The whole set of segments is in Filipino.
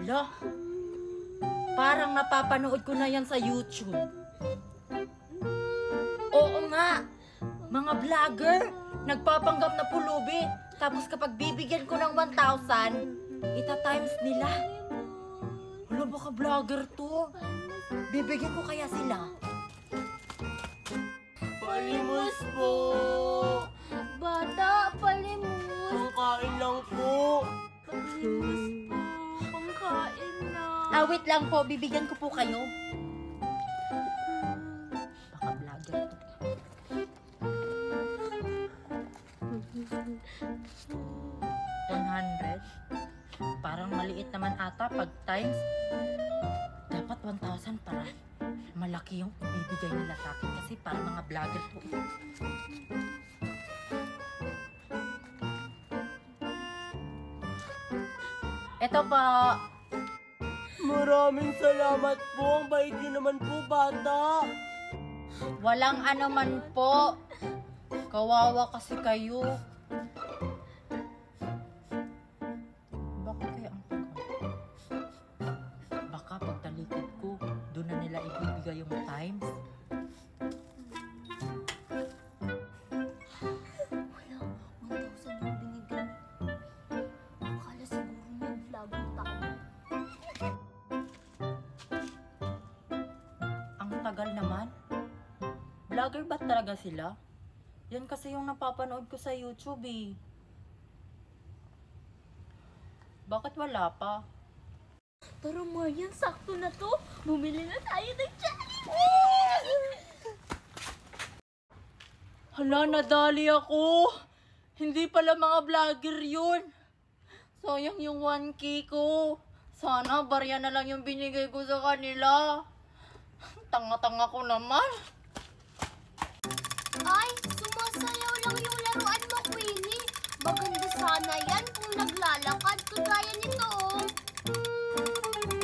Hala, parang napapanood ko na yan sa YouTube. Oo nga, mga vlogger, nagpapanggap na pulubi. Tapos kapag bibigyan ko ng 1,000, ita-times nila. Hala, baka vlogger to. Bibigyan ko kaya sila. Palimos po! Bata, palimos. Pangkain lang po! Palimos po. Pangkain na. Wait lang po, bibigyan ko po kayo. Baka vlogger to. 100. Parang maliit naman ata pag times. Dapat 1,000 para malaki yung ibibigay nila sa akin kasi para mga vlogger po. Ito po. Maraming salamat po! Ang bait niyo naman po, bata! Walang ano man po. Kawawa kasi kayo. Bakit kaya ang tagal? Baka pagtalikod ko, doon na nila ibibigay yung times. Wala, 1,000 yung binigay. Akala siguro may vlogger tayo. Ang tagal naman. Vlogger ba talaga sila? Yan kasi yung napapanood ko sa YouTube eh. Bakit wala pa? Tara Marian, sakto na to. Bumili na tayo ng Jollibee! Hala, nadali ako. Hindi pala mga vlogger yun. Sayang yung 1K ko. Sana barya na lang yung binigay ko sa kanila. Tanga-tanga ko naman. Ay, sumasayaw lang yung laruan mo, Queenie. Maganda sana yan kung naglalakad. Kagaya nito, oh.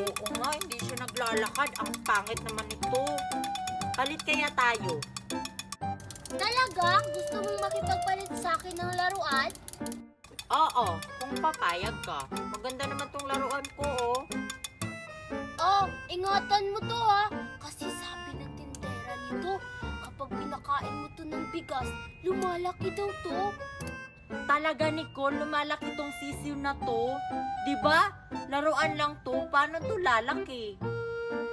Oo nga, hindi siya naglalakad. Ang pangit naman nito. Palit kaya tayo. Talaga? Gusto mong makipagpalit sa akin ng laruan? Oo, kung papayag ka. Maganda naman tong laruan ko, oh. Oh, ingatan mo to, ha. Kasi sabi ng tindera nito, kapag pinakain mo to ng bigas, lumalaki daw to. Talaga, Nicole, lumalaki tong sisiw na to. Diba? Laruan lang to. Paano to lalaki?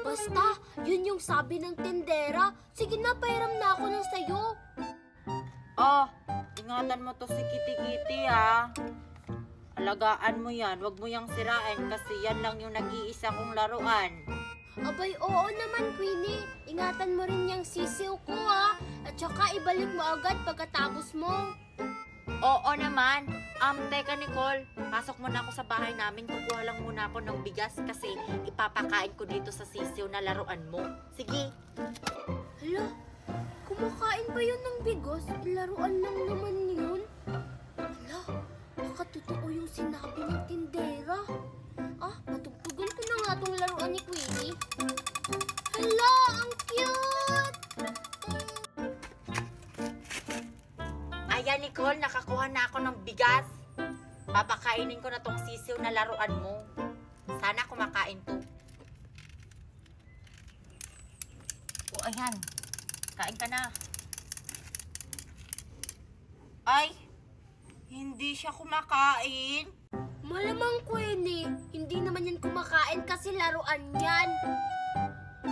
Basta, yun yung sabi ng tindera. Sige na, pairam na ako ng sayo. Oh, ingatan mo to si Kitty-Kitty, ha. Alagaan mo yan. Huwag mo yang sirain kasi yan lang yung nag-iisa kong laruan. Abay, oo naman, Queenie. Ingatan mo rin yung sisiw ko, ha. At saka ibalik mo agad pagkatapos mo. Oo naman. Teka Nicole, pasok muna ako sa bahay namin. Kukuha lang muna ako ng bigas kasi ipapakain ko dito sa sisiw na laruan mo. Sige. Hala, kumakain ba yun ng bigas? Laruan lang naman yun. Hala, baka totoo yung sinabi ng tindera. Ah, patugtugan ko na nga tong laruan ni Queenie. Hala, ang cute! Ayan Nicole, nakakuha na ako ng bigas. Papakainin ko na tong sisiw na laruan mo. Sana kumakain to. O ayan, kain ka na. Ay, hindi siya kumakain. Malamang, Queenie, hindi naman yan kumakain kasi laruan yan.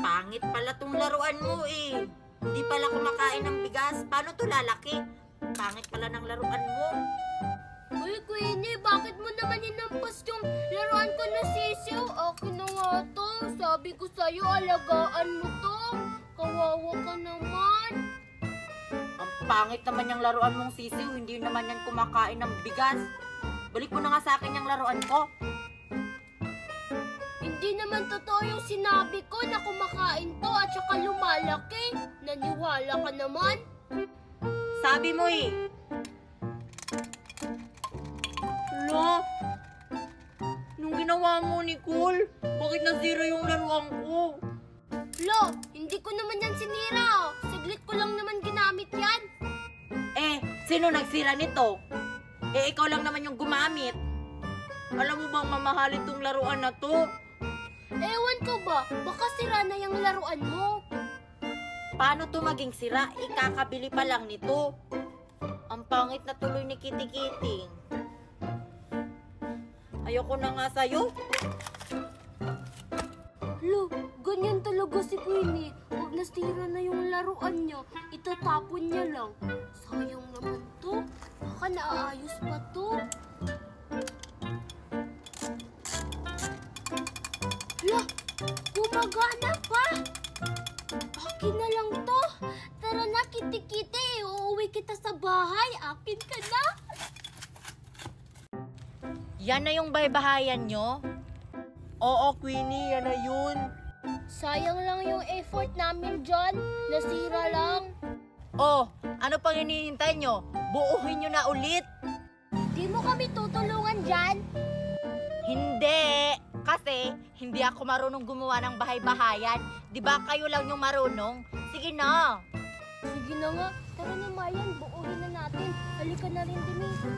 Pangit pala tong laruan mo eh. Hindi pala kumakain ng bigas. Paano to lalaki? Pangit pala ng laruan mo. Uy, Queenie, bakit mo naman hinampas yung laruan ko na sisiw? Akin na nga to. Sabi ko sa'yo, alagaan mo to. Kawawa ka naman. Ang pangit naman yung laruan mong sisiw. Hindi naman yan kumakain ng bigas. Balik mo na nga sa akin yung laruan ko. Hindi naman totoo yung sinabi ko na kumakain to at saka lumalaki. Naniwala ka naman? Sabi mo eh. Hala, nung ginawa mo, Nicole, bakit nasira yung laruan ko? Lo, hindi ko naman yan sinira. Oh. Saglit ko lang naman ginamit yan. Eh, sino nagsira nito? Eh, ikaw lang naman yung gumamit. Alam mo bang mamahalin tong laruan na to? Ewan ko ba, baka sira na yung laruan mo. Paano to maging sira? Ikakabili pa lang nito. Ang pangit na tuloy ni Kitty Kiting. Ayoko na nga sa'yo. Lo, ganyan talaga si Queenie. Pag nasira na yung laruan niya, itatapon niya lang. Sayang naman to. Baka naaayos pa to. Hala, gumagana pa. Akin na lang to. Tara na, Kitty-Kitty. Uuwi kita sa bahay. Akin ka na. Yan na yung baybahayan nyo? Oo, Queenie, yan na yun. Sayang lang yung effort namin dyan. Nasira lang. Oh, ano pang hinihintay nyo? Buuhin nyo na ulit. Di mo kami tutulungan dyan. Hindi. Kasi hindi ako marunong gumawa ng bahay-bahayan. Di ba kayo lang yung marunong? Sige na. Sige na nga. Tara na, Marian. Buuhin na natin. Halika na rin, Denise.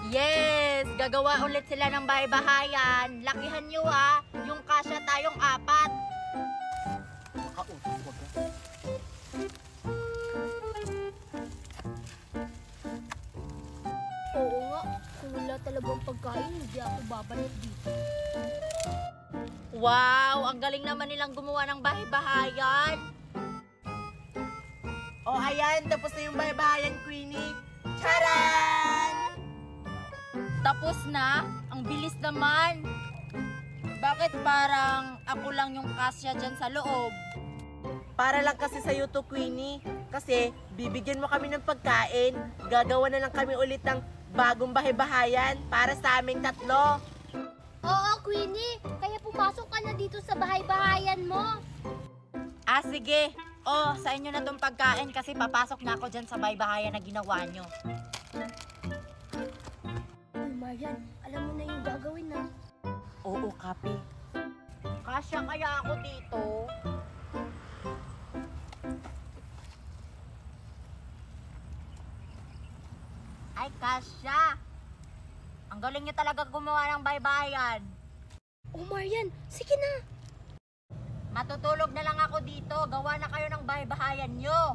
Yes! Gagawa ulit sila ng bahay-bahayan. Lakihan nyo ha. Yung kasya tayong 4. Makautos, wag ka. Oo nga. Kung wala talagang pagkain, hindi ako babalik dito. Wow! Ang galing naman nilang gumawa ng bahay-bahayan. Oh, ayan, tapos na yung bahay-bahayan, Queenie. Charan! Tapos na? Ang bilis naman. Bakit parang ako lang yung kasya dyan sa loob? Para lang kasi sa'yo to, Queenie. Kasi bibigyan mo kami ng pagkain, gagawa na lang kami ulit ng bagong bahay-bahayan para sa aming 3. Oo, Queenie. Kaya pumasok ka na dito sa bahay-bahayan mo. Ah, sige. Oh, sa inyo na tong pagkain kasi papasok na ako dyan sa bahay-bahayan na ginawa nyo. Uy, Marian. Alam mo na yung gagawin na. Oo, Kapi. Kasya kaya ako dito? Ay, kasya. Ang galing nyo talaga gumawa ng bahay-bahayan. Oh, Marian. Sige na. Matutulog na lang ako dito. Gawa na kayo ng bahay-bahayan nyo.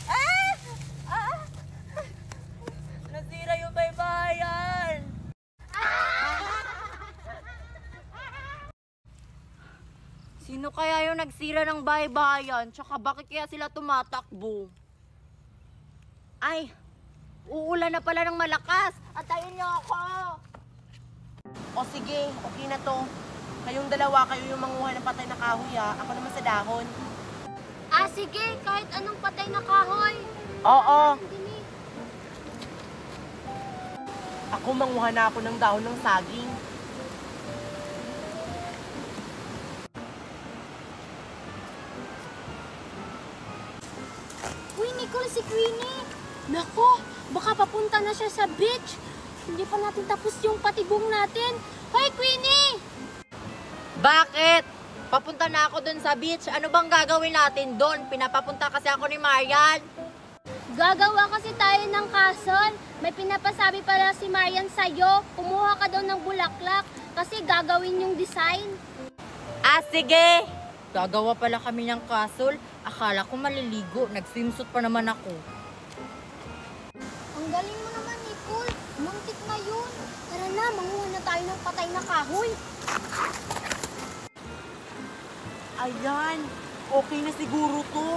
Ah! Ah! Nasira yung bahay-bahayan! Sino kaya yung nagsira ng bahay-bahayan? Tsaka bakit kaya sila tumatakbo? Ay, uulan na pala ng malakas. Antayin niyo ako. O sige, okay na to. Kayong dalawa, kayo yung manguha ng patay na kahoy, ha? Ako naman sa dahon. Ah, sige. Kahit anong patay na kahoy. Oo, Denise. ako manguha na ako ng dahon ng saging. Uy, Nicole, si Queenie. Nako, baka papunta na siya sa beach. Hindi pa natin tapos yung patibong natin. Hoy, Queenie! Bakit? Papunta na ako dun sa beach. Ano bang gagawin natin dun? Pinapapunta kasi ako ni Marian. Gagawa kasi tayo ng castle. May pinapasabi pala si Marian sa'yo. Kumuha ka daw ng bulaklak kasi gagawin yung design. Ah, sige. Gagawa pala kami ng castle. Akala ko maliligo. Nag-swimsuit pa naman ako. Ang galing mo naman, Nicole. Muntik na yun. Tara na, manguha na tayo ng patay na kahoy. Ayan, okay na siguro to.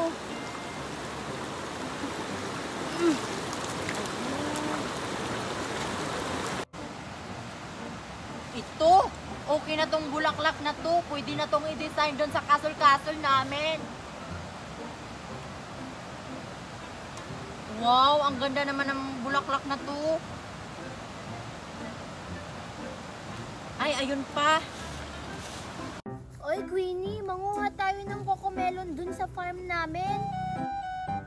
Ito, okay na tong bulaklak na to. Pwede na tong i-design doon sa castle-castle namin. Wow, ang ganda naman ng bulaklak na to. Ay, ayun pa. Oy, Queenie, manguha tayo ng cocomelon dun sa farm namin.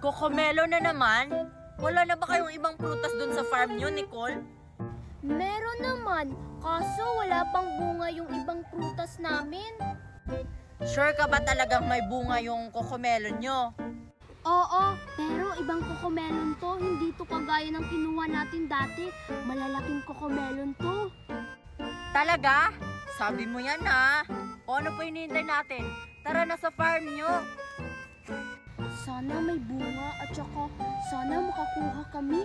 Cocomelon na naman? Wala na ba kayong ibang prutas doon sa farm nyo, Nicole? Meron naman, kaso wala pang bunga yung ibang prutas namin. Sure ka ba talagang may bunga yung cocomelon nyo? Oo, pero ibang cocomelon to. Hindi to kagaya ng kinuha natin dati. Malalaking cocomelon to. Talaga? Sabi mo yan ha. O ano pa hinihintay natin? Tara na sa farm nyo. Sana may bunga at saka sana makakuha kami.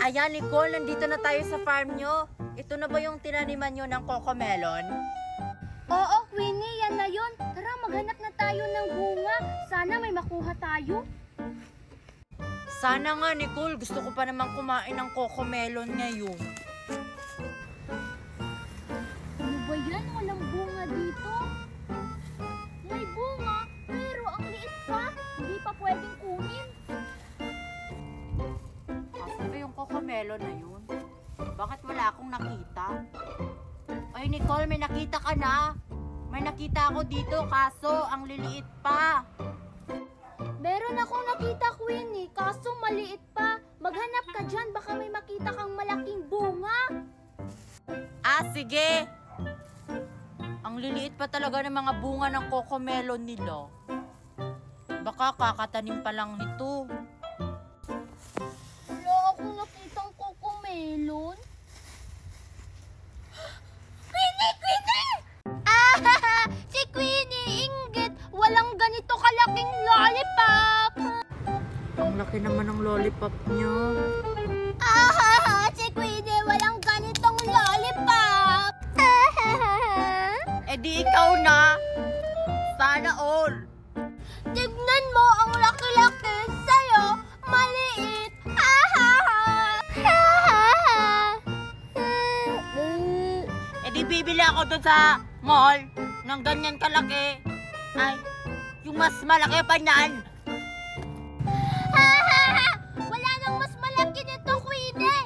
Ayan Nicole, nandito na tayo sa farm nyo. Ito na ba yung tinaniman nyo ng cocomelon? Oo, Queenie, yan na yun. Tara, maghanap na tayo ng bunga. Sana may makuha tayo. Sana nga Nicole, gusto ko pa naman kumain ng cocomelon ngayon. Ano ba yan? Walang bunga dito. May bunga, pero ang liit pa. Hindi pa pwedeng kunin. Asan ba yung cocomelon na yun? Bakit wala akong nakita? Ay Nicole, may nakita ka na. May nakita ako dito, kaso ang liliit pa. Meron akong nakita, Queenie, kaso maliit pa. Maghanap ka dyan, baka may makita kang malaking bunga. Ah, sige. Ang liliit pa talaga ng mga bunga ng cocomelon nila. Baka kakatanim pa lang nito. Wala akong nakitang cocomelon. Queenie! Queenie! Ah! Si Queenie, inggit! Walang ganito kalaking lollipop! Ang laki naman ng lollipop niya. Ah! Si Queenie, walang ganitong lollipop! Eh di ikaw na. Sana all. Tignan mo, ang laki-laki sa'yo, maliit! Eh di bibili ako doon sa mall ng ganyan kalaki. Ay, yung mas malaki pa niyan. Wala nang mas malaki nito, Queenie!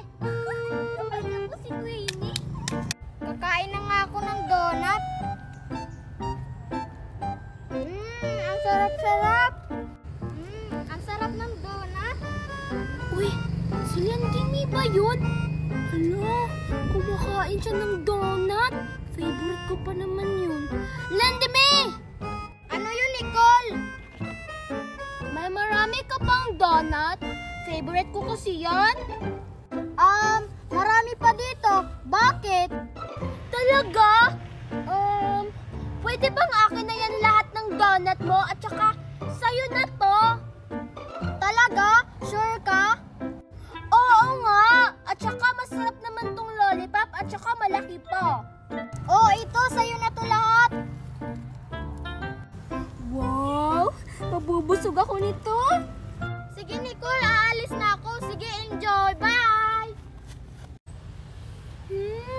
Ay, naku si Queenie. Kakain na nga ako ng donut. Ang sarap-sarap. Ang sarap ng donut. Uy, si Landimi ba yun? Hala, kumakain siya ng donut. Favorite ko pa naman yun. Landimi! Ano yun, Nicole? May marami ka pang donut? Favorite ko kasi yan. Marami pa dito. Bakit? Talaga? Pwede bang akin na yan lahat ng donut mo at saka sa'yo na to? Talaga? Sure ka? Oo nga. At saka masarap naman tong lollipop at saka malaki pa. Oh, ito sa'yo na to lahat. Wow! Mabubusog ako nito. Sige, Nicole, aalis na ako. Sige, enjoy. Bye!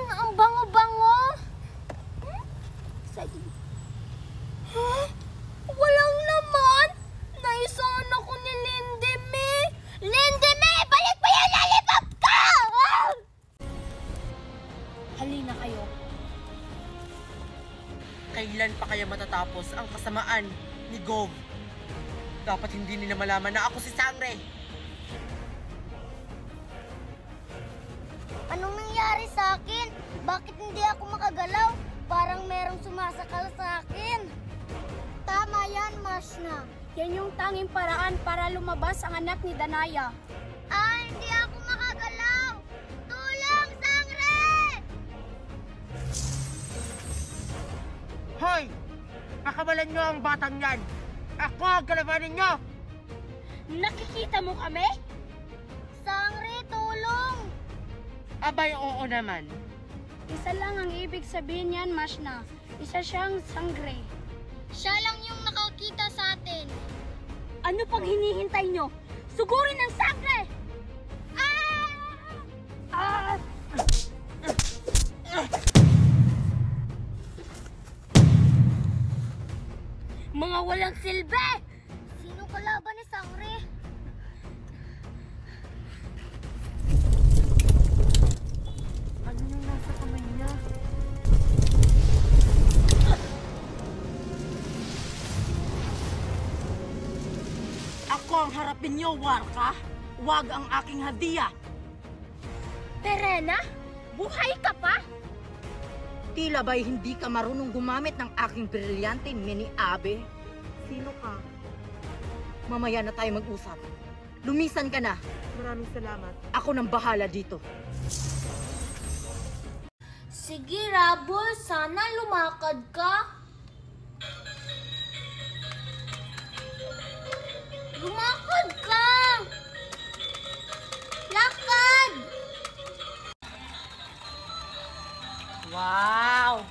Ang bango-bango. Huh? Walang laman. Naisahan ako ni Lindeme. Lindeme! Balik pa yung lollipop ko! Halina kayo. Kailan pa kaya matatapos ang kasamaan ni Gov? Dapat hindi nila malaman na ako si Sangre. Anong nangyari sa akin? Bakit hindi ako makagalaw? Parang merong sumasakal sa akin. Tama yan, Mashna. Yan yung tanging paraan para lumabas ang anak ni Danaya. Hindi ako makagalaw! Tulong, Sangre! Hoy! Kakawalan nyo ang batang yan! Ako ang kalabanin nyo! Nakikita mo kami? Sangre, tulong! Abay, oo naman. Isa lang ang ibig sabihin niyan, Mashna. Isa siyang sangre. Siya lang yung nakakita sa atin. Ano pag hinihintay nyo? Sugurin ng sangre! Mga walang silbi! Sino kalaban ni Sangre? Ano yung nasa kamay niya? Ako ang harapin niyo, Warka. Huwag ang aking hadiah. Perena? Buhay ka pa? Tila ba'y hindi ka marunong gumamit ng aking brilyante mini abe? Sino ka? Mamaya na tayo mag-usap. Lumisan ka na. Maraming salamat. Ako nang bahala dito. Sige, Rabol, sana lumakad ka. Lumakad ka! Lakad! Wow!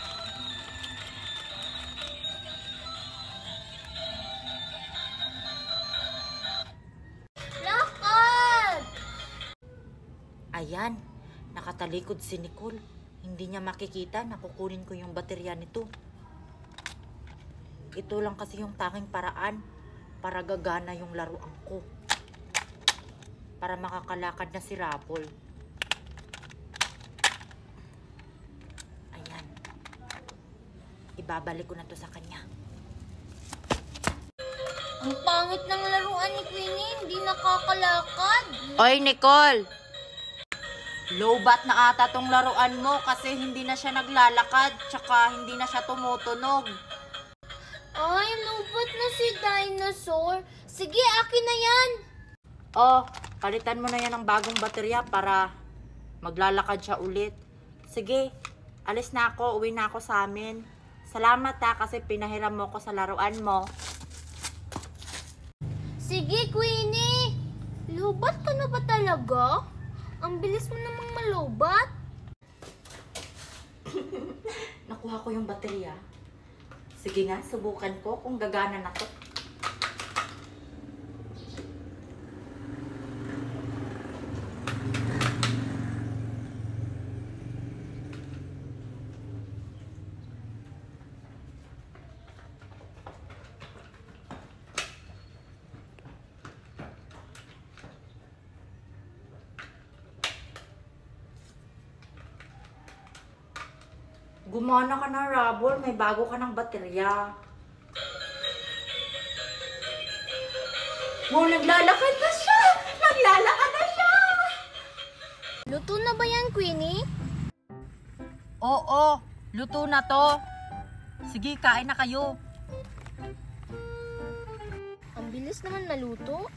Lakad! Ayan, nakatalikod si Nicole. Hindi niya makikita na kukunin ko yung baterya nito. Ito lang kasi yung tanging paraan para gagana yung laruan ko. Para makakalakad na si Rapol. Ayan. Ibabalik ko na to sa kanya. Ang pangit ng laruan ni Queenie, hindi nakakalakad. Oy, Nicole! Lowbat na ata tong laruan mo kasi hindi na siya naglalakad tsaka hindi na siya tumutunog. Ay, lubat na si Dinosaur. Sige, akin na yan. Oh, palitan mo na yan ng bagong baterya para maglalakad siya ulit. Sige, alis na ako, uwi na ako sa amin. Salamat kasi pinahiram mo ko sa laruan mo. Sige, Queenie. Lubat ka na ba talaga? Ang bilis mo namang malubat. Nakuha ko yung baterya. Sige nga, subukan ko kung gagana na to. Gumana ka na, Rabol. May bago ka ng baterya. Wow, naglalakad na siya! Naglalakad na siya! Luto na ba yan, Queenie? Oo, luto na to. Sige, kain na kayo. Ang bilis naman naluto.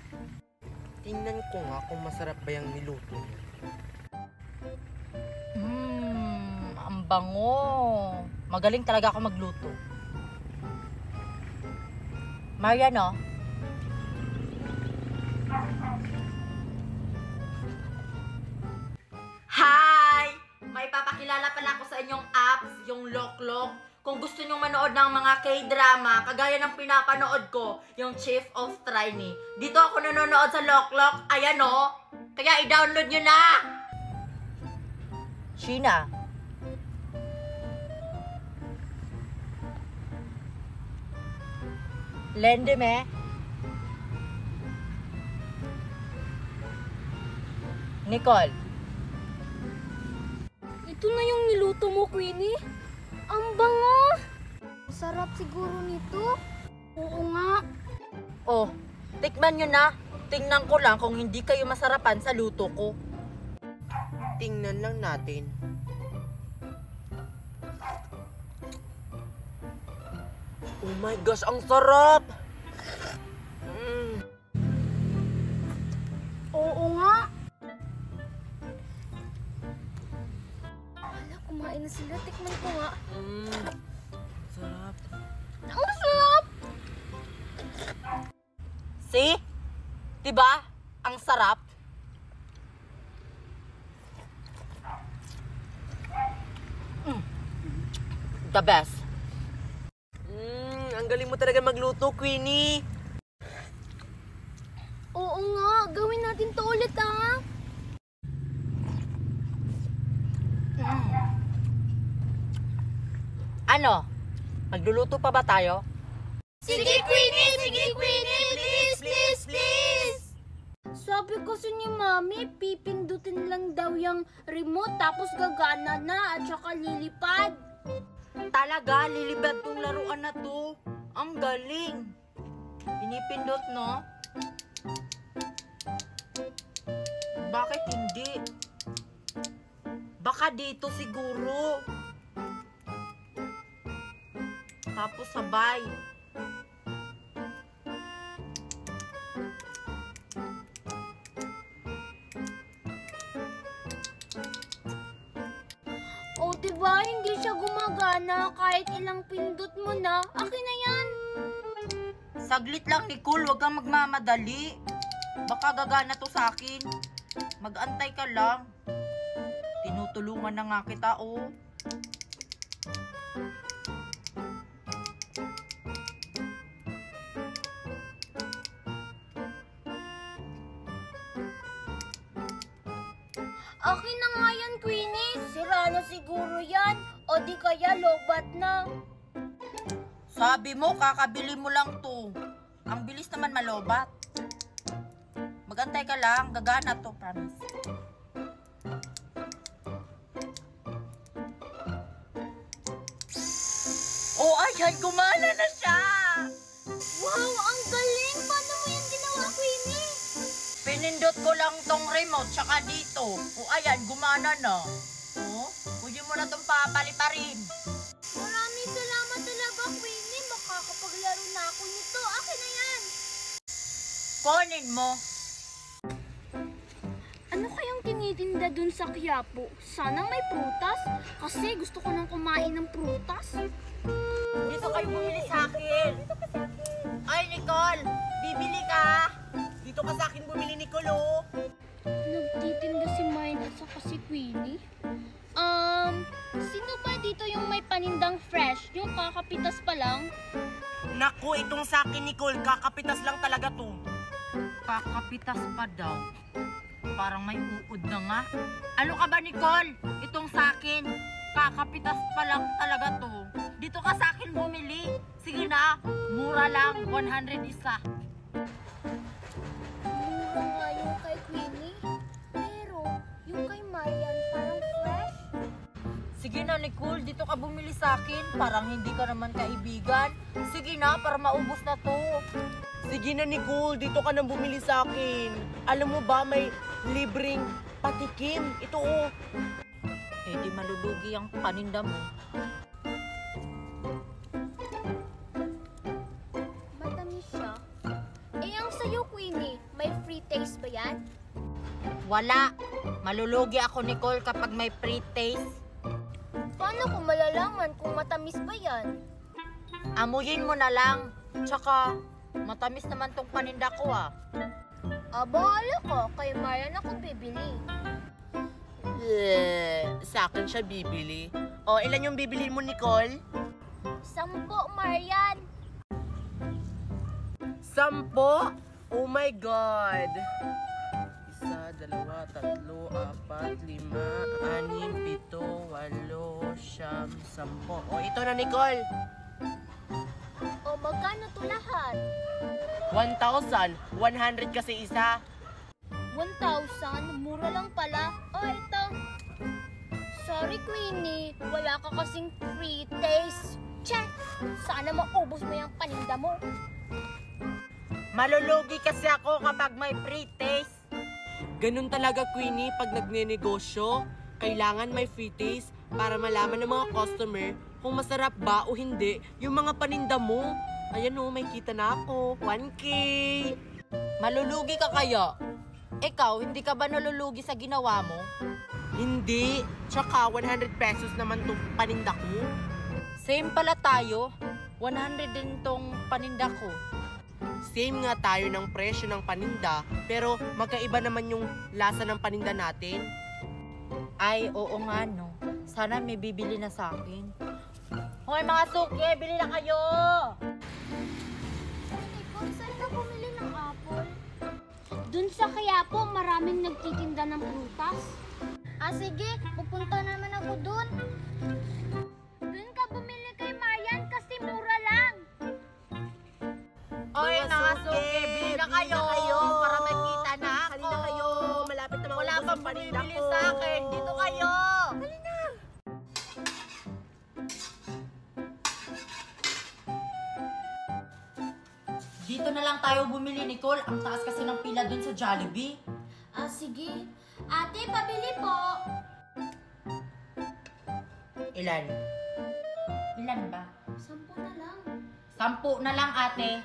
Tingnan ko nga kung masarap ba yung niluto niyo. Ang bango. Magaling talaga ako magluto. Mariano? Hi! May papakilala pala ako sa inyong apps, yung Loklok. Kung gusto nyong manood ng mga K-drama, kagaya ng pinapanood ko, yung Chief of Trinity. Dito ako nanonood sa Loklok. Ayan o. Kaya i-download nyo na! Sheena. Lende me. Nicole. Ito na yung niluto mo, Queenie. Ang bango. Sarap siguro nito. Oo nga. Oh, tikman nyo na. Tingnan ko lang kung hindi kayo masarapan sa luto ko. Tingnan lang natin. Oh my gosh, ang sarap! Oo nga. Wala, kumain na sila. Tikman ko nga. Sarap. Ang sarap! See? Diba? Ang sarap. The best. Ang galing mo talaga magluto, Queenie. Oo nga. Gawin natin to ulit, ha? Ano? Magluluto pa ba tayo? Sige, Queenie! Sige, Queenie! Please, please, please! Sabi kasi ni Mami, pipindutin lang daw yung remote tapos gagana na at saka lilipad. Talaga, lilibad tong laruan na to. Ang galing. Pinipindot, no? Bakit hindi? Baka dito siguro. Tapos sabay. O, diba? ba? Hindi siya gumagana kahit ilang pindot mo na. Akin na yan. Saglit lang, Nicole. Huwag kang magmamadali. Baka gagana to sa akin. Mag-antay ka lang. Tinutulungan na nga kita, oh. Akin na nga yan, Queenie. Sira na siguro yan. O di kaya lobat na. Sabi mo, kakabili mo lang to. Ang bilis naman malobat. Magantay ka lang, gagana to, promise. Oh, ayan, gumana na siya! Wow, ang galing! Paano mo yan ginawa, Queenie? Pinindot ko lang tong remote, tsaka dito. Oh, ayan, gumana na. Oh, pwede mo na tong papaliparin. Maraming salamat talaga, Queenie. Makakapaglaro na ako nito. Akin na yan. Kunin mo. Ano kayang tinitinda dun sa Quiapo? Sana may prutas. Kasi gusto ko nang kumain ng prutas. Dito kayo bumili sa akin. Ay, Nicole, bibili ka. Dito ka sa akin bumili, Nicole, oh. Nagtitinda si Mine at saka si Queenie. Sino ba dito yung may panindang fresh? Yung kakapitas pa lang? Naku, itong sa akin, Nicole. Kakapitas lang talaga to. Kakapitas pa daw. Parang may uod na nga. Ano ka ba, Nicole? Itong sa akin. Kakapitas pa lang talaga to. Dito ka sa akin bumili. Sige na, mura lang. 100 isa. Mura nga yung kay Queenie. Pero yung kay Marian parang fresh. Sige na, Nicole. Dito ka bumili sa akin. Parang hindi ka naman kaibigan. Sige na, para maubos na to. Sige na, Nicole. Dito ka nang bumili sa akin. Alam mo ba, may libreng patikim. Ito, oh. Eh, di malulugi ang paninda mo. Matamis siya. Eh, ang sa'yo, Queenie, may free taste ba yan? Wala. Malulugi ako, Nicole, kapag may pre-taste. Paano ko malalaman kung matamis ba yan? Amuyin mo na lang. Tsaka, matamis naman tong paninda ko, ah. Bahala ko. Kay Marian ako bibili. Sa akin siya bibili. O, ilan yung bibili mo, Nicole? 10, Marian. 10? Oh my God! 1, 2, 3, 4, 5, 6, 7, 8, 9, 10. O, ito na, Nicole. O, magkano to lahat? 1,000. 100 kasi isa. 1,000? Mura lang pala. Oh, ito. Sorry, Queenie. Wala ka kasing free taste. Che! Sana maubos mo yung paninda mo. Malulugi kasi ako kapag may pre-taste. Ganun talaga, Queenie, pag nagnenegosyo. Kailangan may free taste para malaman ng mga customer kung masarap ba o hindi yung mga paninda mo. Ayan o, may kita na ako. 1K! Malulugi ka kaya? Ikaw, hindi ka ba nalulugi sa ginawa mo? Hindi. Tsaka 100 pesos naman itong paninda ko. Same pala tayo. 100 din tong paninda ko. Same nga tayo ng presyo ng paninda, pero magkaiba naman yung lasa ng paninda natin. Ay, oo nga no. Sana may bibili na sa akin. Hoy mga suki, bili na kayo! Ikaw, saan ka bumili ng apple? Dun sa Quiapo, maraming nagtitinda ng prutas. Sige, pupunta naman ako dun. Dun ka bumili kay Marian kasi mura lang. Hoy mga suki, bili na kayo! Para may kita na ako! Halina kayo! Malapit na Wala maubos pang ang paninda bumibili ko. sa akin! Dito kayo! Halina! Dito na lang tayo bumili, Nicole. Ang taas kasi ng pila dun sa Jollibee. Sige. Ate, pabili po. Ilan? Ilan ba? 10 na lang. 10 na lang, ate.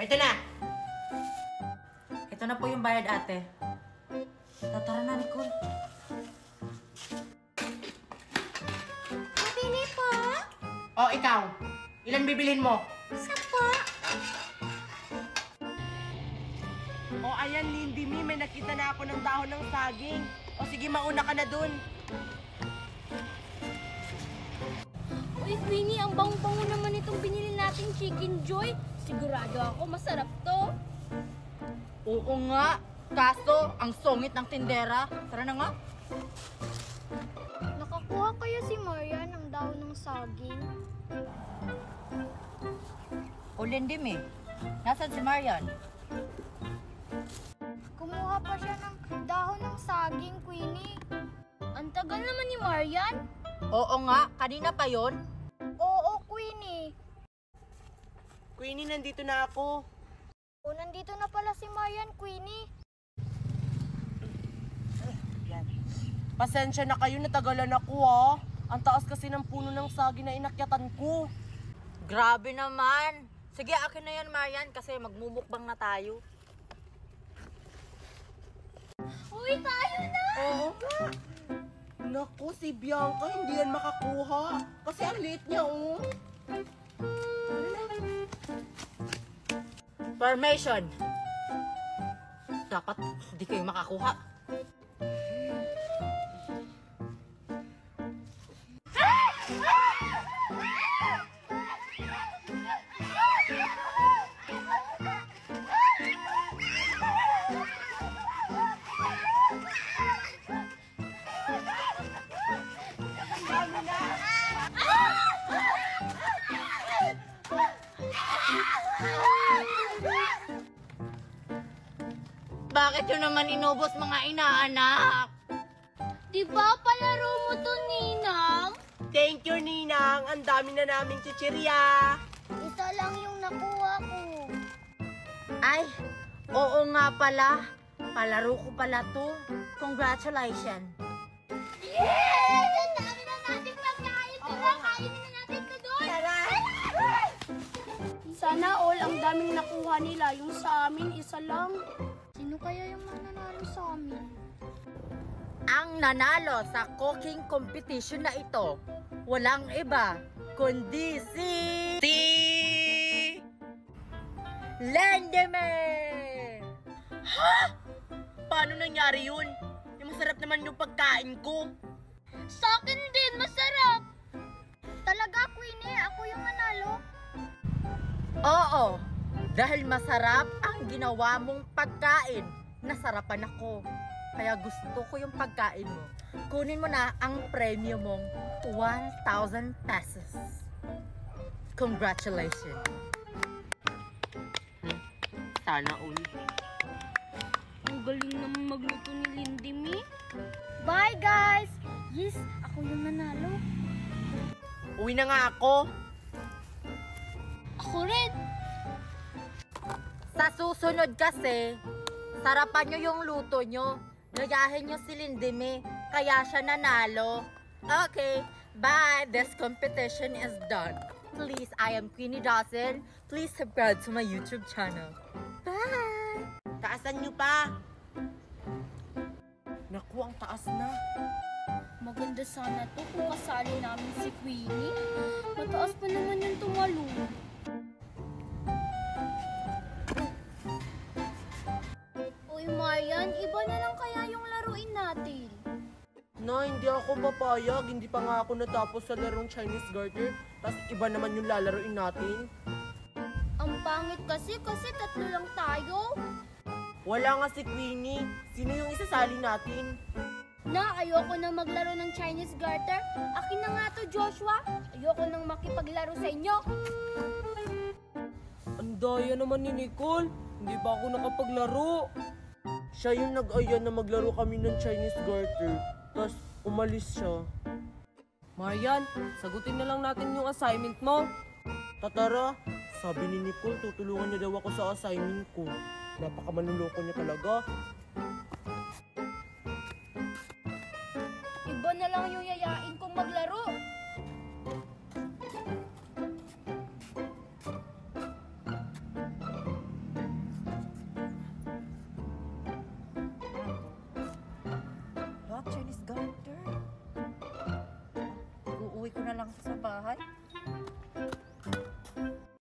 Ito na! Ito na po yung bayad, ate. Tara na, Nicole. Pabili po? O, ikaw. Ilan bibilhin mo? Isa po. O, ayan, Lindy Mi. May nakita na ako ng dahon ng saging. O, sige, mauna ka na dun. Uy, Queenie, ang bango-bango naman itong binili nating Chicken Joy. Sigurado ako masarap to. Oo nga. Kaso, ang sungit ng tindera. Tara na nga. Nakakuha kaya si Marian ng dahon ng saging? O, Lindy Mi. Nasaan si Marian? Kumuha pa siya ng dahon ng saging, Queenie. Ang tagal naman ni Marian. Oo nga. Kanina pa yon. Oo, Queenie. Queenie, nandito na ako. O, nandito na pala si Marian, Queenie. Yan. Pasensya na kayo, natagalan ako ha. Ang taas kasi ng puno ng saging na inakyatan ko. Grabe naman. Sige, akin na yan, Marian, kasi magmumukbang na tayo. Uy, tayo na! Oo nga. Naku, si Bianca hindi yan makakuha. Kasi ang liit niya, oh. Formation. Dapat hindi kayo makakuha. Bakit yun naman inubos mga inaanak? Di ba palaro mo to, Ninang? Thank you, Ninang. Ang dami na naming chichirya. Isa lang yung nakuha ko. Ay, oo nga pala. Palaro ko pala to. Congratulations. Yay! Ang dami na nating pagkain. Tara, kainin na natin to doon. Sana all ang daming nakuha nila. Yung sa amin, isa lang. Sino kaya yung mananalo sa amin? Ang nanalo sa cooking competition na ito, walang iba, kundi si Lendeman! Ha? Paano nangyari yun? Yung masarap naman yung pagkain ko. Sa akin din, masarap. Talaga, Queenie, ako yung nanalo. Oo, dahil masarap ang ginawa mong pagkain, nasarapan ako. Kaya gusto ko yung pagkain mo. Kunin mo na ang premyo mong 1,000 pesos. Congratulations. Sana all. Ang galing naman magluto ni Lindy Mi. Bye, guys! Yes, ako yung nanalo. Uwi na nga ako. Ako rin. Sa susunod kasi, sarapan nyo yung luto nyo. Gayahin nyo si Lindime, kaya siya nanalo. Okay, bye! This competition is done. Please, I am Queenie Dawson. Please subscribe to my YouTube channel. Bye! Taasan nyo pa. Naku, ang taas na. Maganda sana to kung kasali namin si Queenie. Mataas pa naman yung tumalo. Uy, Marian, iba na lang kaya yung laruin natin. Na, hindi ako papayag. Hindi pa nga ako natapos sa larong Chinese garter. Tapos iba naman yung lalaroin natin. Ang pangit kasi tatlo lang tayo. Wala nga si Queenie. Sino yung isasali natin? Na, ayoko na maglaro ng Chinese garter. Akin na nga to, Joshua. Ayoko nang makipaglaro sa inyo. Ang daya naman ni Nicole. Hindi pa ako nakapaglaro. Siya yung nag-aya na maglaro kami ng Chinese garter. Tapos umalis siya. Marian, sagutin na lang natin yung assignment mo. Tatara, sabi ni Nicole, tutulungan niya daw ako sa assignment ko. Napakamanluloko niya talaga. Iba na lang yung yayain kong maglaro.